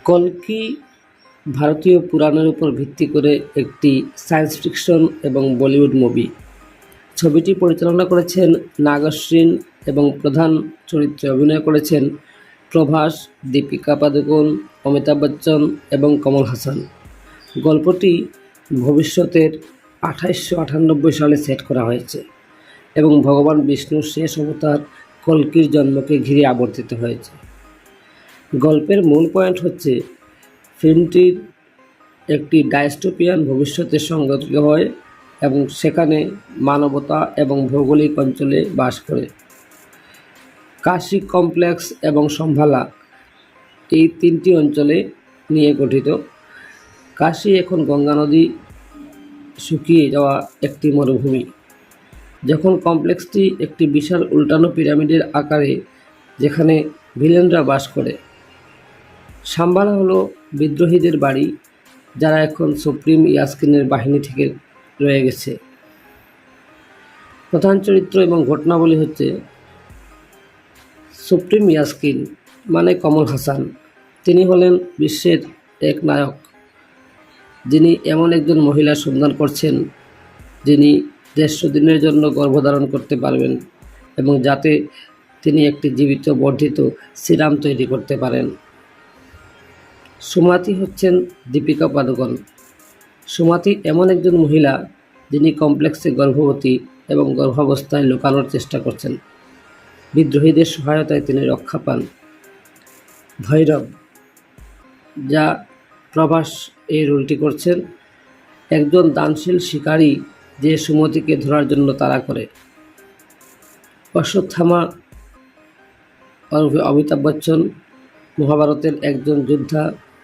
কল্কি ভারতীয় পুরাণের উপর ভিত্তি করে একটি সায়েন্স ফিকশন এবং বলিউড মুভি। ছবিটি পরিচালনা করেছেন নাগ অশ্বিন এবং প্রধান চরিত্রে অভিনয় করেছেন প্রভাস, দীপিকা পাদুকোণ, অমিতাভ বচ্চন এবং কমল হাসান। গল্পটি ভবিষ্যতের 2898 সালে সেট করা হয়েছে এবং ভগবান বিষ্ণুর শেষ অবতার কল্কির জন্মকে ঘিরে আবর্তিত হয়েছে। গল্পের মূল পয়েন্ট হচ্ছে ফিল্মটির একটি ডাইস্টোপিয়ান ভবিষ্যতের সংগঠিত হয় এবং সেখানে মানবতা এবং ভৌগোলিক অঞ্চলে বাস করে। কাশী কমপ্লেক্স এবং সম্ভালা এই তিনটি অঞ্চলে নিয়ে গঠিত। কাশী এখন গঙ্গা নদী শুকিয়ে যাওয়া একটি মরুভূমি, যখন কমপ্লেক্সটি একটি বিশাল উল্টানো পিরামিডের আকারে যেখানে ভিলেনরা বাস করে। সাম্বালা হলো বিদ্রোহীদের বাড়ি, যারা এখন সুপ্রিম ইয়াস্কিনের বাহিনী থেকে রয়ে গেছে। প্রধান চরিত্র এবং ঘটনাবলী হচ্ছে সুপ্রিম ইয়াস্কিন মানে কমল হাসান। তিনি হলেন বিশ্বের এক নায়ক, যিনি এমন একজন মহিলার সন্ধান করছেন যিনি 150 দিনের জন্য গর্ভধারণ করতে পারবেন এবং যাতে তিনি একটি জীবিত বর্ধিত সিরাম তৈরি করতে পারেন। সুমাতি হচ্ছেন দীপিকা পাদুকোণ। সুমাতি এমন একজন মহিলা যিনি কমপ্লেক্সে গর্ভবতী এবং গর্ভাবস্থায় লুকানোর চেষ্টা করছেন। বিদ্রোহীদের সহায়তায় তিনি রক্ষা পান। ভৈরব, যা প্রভাস এই রোলটি করছেন, একজন দানশীল শিকারী যে সুমতিকে ধরার জন্য তাড়া করে। অশ্বত্থামা অমিতাভ বচ্চন, মহাভারতের একজন যোদ্ধা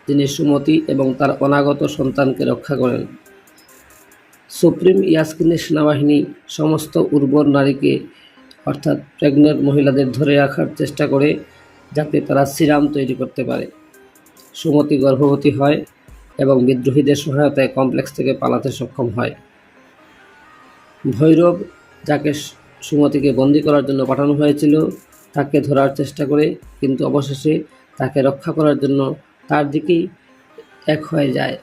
যিনি সুমতি এবং তার অনাগত সন্তানকে রক্ষা করেন। সুপ্রিম ইয়াস্কিনের সেনাবাহিনী সমস্ত উর্বর নারীকে অর্থাৎ প্রেগনেন্ট মহিলাদের ধরে রাখার চেষ্টা করে যাতে তারা সিরাম তৈরি করতে পারে। সুমতি গর্ভবতী হয় এবং বিদ্রোহীদের সহায়তায় কমপ্লেক্স থেকে পালাতে সক্ষম হয়। ভৈরব, যাকে সুমতিকে বন্দি করার জন্য পাঠানো হয়েছিল, তাকে ধরার চেষ্টা করে, কিন্তু অবশেষে তাকে রক্ষা করার জন্য তার দিকেই এক হয়ে যায়।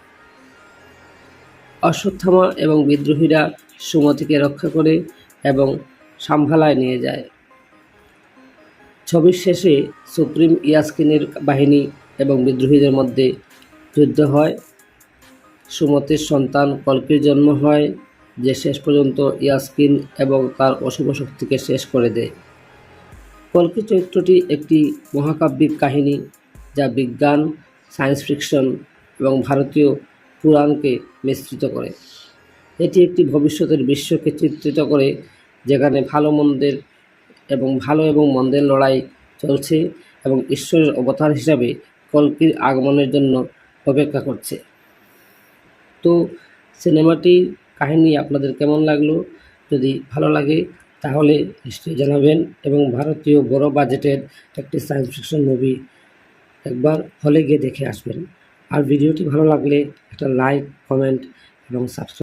অশ্বত্থামা এবং বিদ্রোহীরা সুমতিকে রক্ষা করে এবং সম্ভালায় নিয়ে যায়। ছবির শেষে সুপ্রিম ইয়াস্কিনের বাহিনী এবং বিদ্রোহীদের মধ্যে যুদ্ধ হয়। সুমতির সন্তান কল্কির জন্ম হয়, যে শেষ পর্যন্ত ইয়াস্কিন এবং তার অশুভ শক্তিকে শেষ করে দেয়। কল্কি চরিত্রটি একটি মহাকাব্যিক কাহিনী, যা বিজ্ঞান, সায়েন্স ফিকশন এবং ভারতীয় পুরাণকে মিশ্রিত করে। এটি একটি ভবিষ্যতের বিশ্বকে চিত্রিত করে যেখানে ভালো এবং মন্দের লড়াই চলছে এবং ঈশ্বরের অবতার হিসাবে কল্কির আগমনের জন্য অপেক্ষা করছে। তো সিনেমাটির কাহিনী আপনাদের কেমন লাগলো? যদি ভালো লাগে তাহলে নিশ্চয়ই জানাবেন এবং ভারতীয় বড় বাজেটের একটি সায়েন্স ফিকশন মুভি একবার হলে গিয়ে দেখে আসবেন। আর ভিডিওটি ভালো লাগলে একটা লাইক, কমেন্ট এবং সাবস্ক্রাইব